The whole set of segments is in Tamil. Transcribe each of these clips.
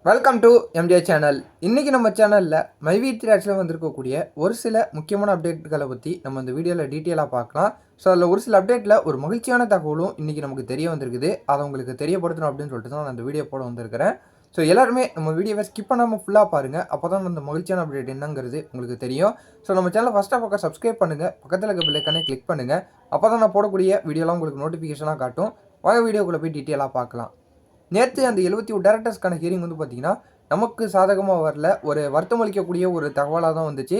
Welcome to MJ channel. இன்றைக்கி நம்ம சேனலில் மைவி த்ரேட்ஸில் வந்திருக்கக்கூடிய ஒரு சில முக்கியமான அப்டேட்டுகளை பற்றி நம்ம இந்த வீடியோவில் டீட்டெயிலாக பார்க்கலாம். ஸோ அதில் ஒரு சில அப்டேட்டில் ஒரு மகிழ்ச்சியான தகவலும் இன்றைக்கி நமக்கு தெரிய வந்திருக்குது. அதை உங்களுக்கு தெரியப்படுத்தணும் அப்படின்னு சொல்லிட்டு தான் நான் இந்த வீடியோ போட வந்திருக்கிறேன். ஸோ எல்லாருமே நம்ம வீடியோவை ஸ்கிப் பண்ணாமல் ஃபுல்லாக பாருங்கள். அப்போ தான் அந்த மகிழ்ச்சியான அப்டேட் என்னங்கிறது உங்களுக்கு தெரியும். ஸோ நம்ம சேனலை ஃபஸ்ட்டாக பக்கம் சப்ஸ்கிரைப் பண்ணுங்கள், பக்கத்தில் இருக்க பெல்லைக்கானே கிளிக் பண்ணுங்கள். அப்போ தான் நான் போடக்கூடிய வீடியோலாம் உங்களுக்கு நோட்டிஃபிகேஷனாக காட்டும். வாங்க வீடியோக்குள்ளே போய் டீட்டெயிலாக பார்க்கலாம். நேற்று அந்த 71 டேரக்டர்ஸ்க்கான ஹியரிங் வந்து பார்த்திங்கன்னா நமக்கு சாதகமாக வரல, ஒரு வருத்தம் அளிக்கக்கூடிய ஒரு தகவலாக தான் வந்துச்சு.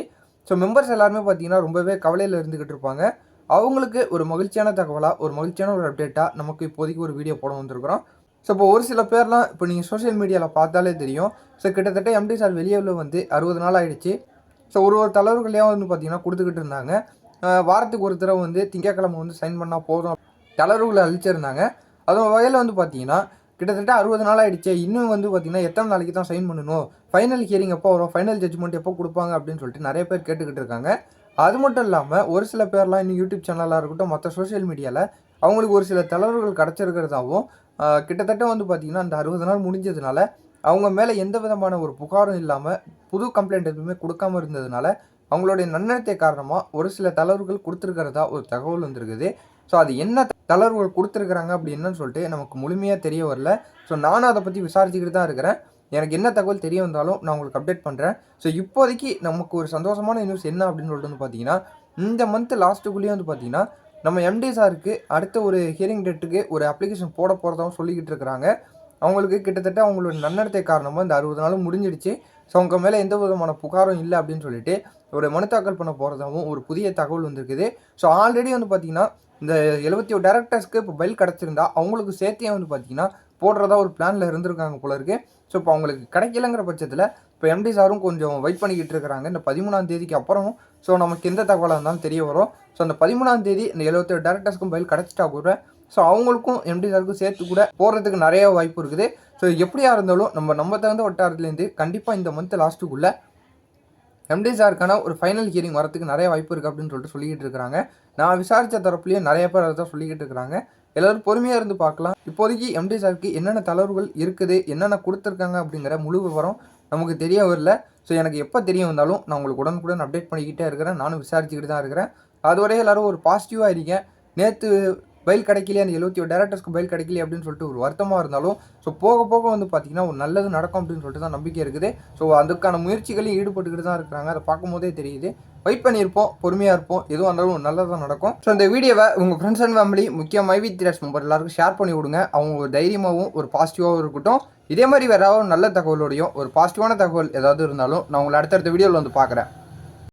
ஸோ மெம்பர்ஸ் எல்லாருமே பார்த்திங்கன்னா ரொம்பவே கவலையில் இருந்துக்கிட்டு இருப்பாங்க. அவங்களுக்கு ஒரு மகிழ்ச்சியான தகவலாக, ஒரு மகிழ்ச்சியான ஒரு அப்டேட்டாக நமக்கு இப்போதைக்கு ஒரு வீடியோ போட வந்திருக்கிறோம். ஸோ இப்போ ஒரு சில பேர்லாம் இப்போ நீங்கள் சோஷியல் மீடியாவில் பார்த்தாலே தெரியும். ஸோ கிட்டத்தட்ட எம்டி சார் வெளியே வந்து 60 நாள் ஆகிடுச்சு. ஸோ ஒரு தலைவர்களையும் வந்து பார்த்திங்கன்னா கொடுத்துக்கிட்டு இருந்தாங்க. வாரத்துக்கு ஒரு தடவை வந்து திங்கக்கிழமை வந்து சைன் பண்ணால் போதும் தளர்வுகளை அழிச்சிருந்தாங்க. அது வகையில் வந்து பார்த்திங்கன்னா கிட்டத்தட்ட 60 நாள் ஆகிடுச்சு. இன்னும் வந்து பார்த்திங்கன்னா எத்தனை நாளைக்கு தான் சைன் பண்ணணும், ஃபைனல் ஹியரிங் எப்போ வரும், ஃபைனல் ஜட்ஜ்மெண்ட் எப்போ கொடுப்பாங்க அப்படின்னு சொல்லிட்டு நிறைய பேர் கேட்டுக்கிட்டு இருக்காங்க. அது மட்டும் இல்லாமல் ஒரு சில பேர்லாம் இன்னும் யூடியூப் சேனலாக இருக்கட்டும், மற்ற சோஷியல் மீடியாவில் அவங்களுக்கு ஒரு சில தளர்வுகள் கிடச்சிருக்கிறதாகவும், கிட்டத்தட்ட வந்து பார்த்திங்கன்னா அந்த 60 நாள் முடிஞ்சதுனால அவங்க மேலே எந்த விதமான ஒரு புகாரும் இல்லாமல் புது கம்ப்ளைண்ட் எதுவுமே கொடுக்காமல் இருந்ததுனால அவங்களுடைய நன்னடத்தை காரணமாக ஒரு சில தளர்வுகள் கொடுத்துருக்கிறதா ஒரு தகவல் வந்துருக்குது. ஸோ அது என்ன தளர்வுகள் கொடுத்துருக்குறாங்க அப்படி என்னன்னு சொல்லிட்டு நமக்கு முழுமையாக தெரிய வரல. ஸோ நானும் அதை பற்றி விசாரிச்சுக்கிட்டு தான் இருக்கிறேன். எனக்கு என்ன தகவல் தெரிய வந்தாலும் நான் உங்களுக்கு அப்டேட் பண்ணுறேன். ஸோ இப்போதைக்கு நமக்கு ஒரு சந்தோஷமான நியூஸ் என்ன அப்படின்னு சொல்லிட்டு வந்து பார்த்தீங்கன்னா, இந்த மந்த் லாஸ்ட்டுக்குள்ளேயே வந்து பார்த்தீங்கன்னா நம்ம எம்டி சாருக்கு அடுத்த ஒரு ஹியரிங் டேட்டுக்கு ஒரு அப்ளிகேஷன் போட போகிறதாகவும் சொல்லிக்கிட்டு இருக்கிறாங்க. அவங்களுக்கு கிட்டத்தட்ட அவங்களோட நன்னடத்தை காரணமாக இந்த 60 நாளும் முடிஞ்சிடுச்சு. ஸோ அவங்க மேலே எந்த விதமான புகாரும் இல்லை அப்படின்னு சொல்லிட்டு ஒரு மனு தாக்கல் பண்ண போகிறதாகவும் ஒரு புதிய தகவல் வந்திருக்குது. ஸோ ஆல்ரெடி வந்து பார்த்திங்கன்னா இந்த 71 டேரக்டர்ஸ்க்கு இப்போ பைல் கிடச்சிருந்தா அவங்களுக்கு சேர்த்தியே வந்து பார்த்திங்கன்னா போடுறதா ஒரு பிளானில் இருந்திருக்காங்க போல இருக்குது. ஸோ இப்போ அவங்களுக்கு கிடைக்கலங்கிற பட்சத்தில் இப்போ எம்டி சாரும் கொஞ்சம் வெயிட் பண்ணிக்கிட்டு இருக்கிறாங்க. இந்த 13ஆம் தேதிக்கு அப்புறம் ஸோ நமக்கு எந்த தகவலாக இருந்தாலும் தெரிய வரும். ஸோ அந்த 13ஆம் தேதி இந்த 71 டேரக்டர்ஸ்க்கும் பைல் கிடச்சிட்டா கூட ஸோ அவங்களுக்கும் எம்டி சாருக்கும் சேர்த்து கூட போடுறதுக்கு நிறைய வாய்ப்பு இருக்குது. ஸோ எப்படியா இருந்தாலும் நம்ம தகுந்த வட்டாரத்துலேருந்து கண்டிப்பாக இந்த மந்த் லாஸ்ட்டுக்குள்ளே எம்டி சாருக்கான ஒரு ஃபைனல் ஹியரிங் வரத்துக்கு நிறைய வாய்ப்பு இருக்குது அப்படின்னு சொல்லிக்கிட்டு இருக்கிறாங்க. நான் விசாரித்த தரப்புலேயே நிறைய பேர் அதை தான் சொல்லிக்கிட்டு இருக்கிறாங்க. எல்லோரும் பொறுமையாக இருந்து பார்க்கலாம். இப்போதைக்கு எம்டி சாருக்கு என்னென்ன தளர்வுகள் இருக்குது, என்னென்ன கொடுத்துருக்காங்க அப்படிங்கிற முழு விவரம் நமக்கு தெரிய வரல. ஸோ எனக்கு எப்போ தெரிய வந்தாலும் நான் உங்களுக்கு உடனுக்குடன் அப்டேட் பண்ணிக்கிட்டே இருக்கிறேன். நானும் விசாரிச்சுக்கிட்டு தான் இருக்கிறேன். அதுவரை எல்லோரும் ஒரு பாசிட்டிவாக இருக்கேன். நேற்று பைல் கிடைக்கலையே, அந்த 71 டேரக்டர்ஸ்க்கு பைல் கிடைக்கலையே அப்படின்னு சொல்லிட்டு ஒரு வருத்தமாக இருந்தாலும் ஸோ போக போக வந்து பார்த்திங்கன்னா ஒரு நல்லது நடக்கும் அப்படின்னு சொல்லிட்டு தான் நம்பிக்கை இருக்குது. ஸோ அதுக்கான முயற்சிகளையும் ஈடுபட்டுக்கிட்டு தான் இருக்கிறாங்க. அதை பார்க்கும்போதே தெரியுது. வெயிட் பண்ணியிருப்போம், பொறுமையாக இருப்போம், எதுவும் இருந்தாலும் நல்லதாக நடக்கும். ஸோ இந்த வீடியோவை உங்கள் ஃப்ரெண்ட்ஸ் அண்ட் ஃபேமிலி, முக்கிய மைவி த்ரேட்ஸ் மெம்பர் எல்லாருக்கும் ஷேர் பண்ணி விடுங்க. அவங்க ஒரு தைரியமாகவும் ஒரு பாசிட்டிவாகவும் இருக்கட்டும். இதே மாதிரி வேறு ஏதாவது நல்ல தகவலோடையும் ஒரு பாசிட்டிவான தகவல் ஏதாவது இருந்தாலும் நான் உங்களை அடுத்தடுத்த வீடியோவில் வந்து பார்க்குறேன்.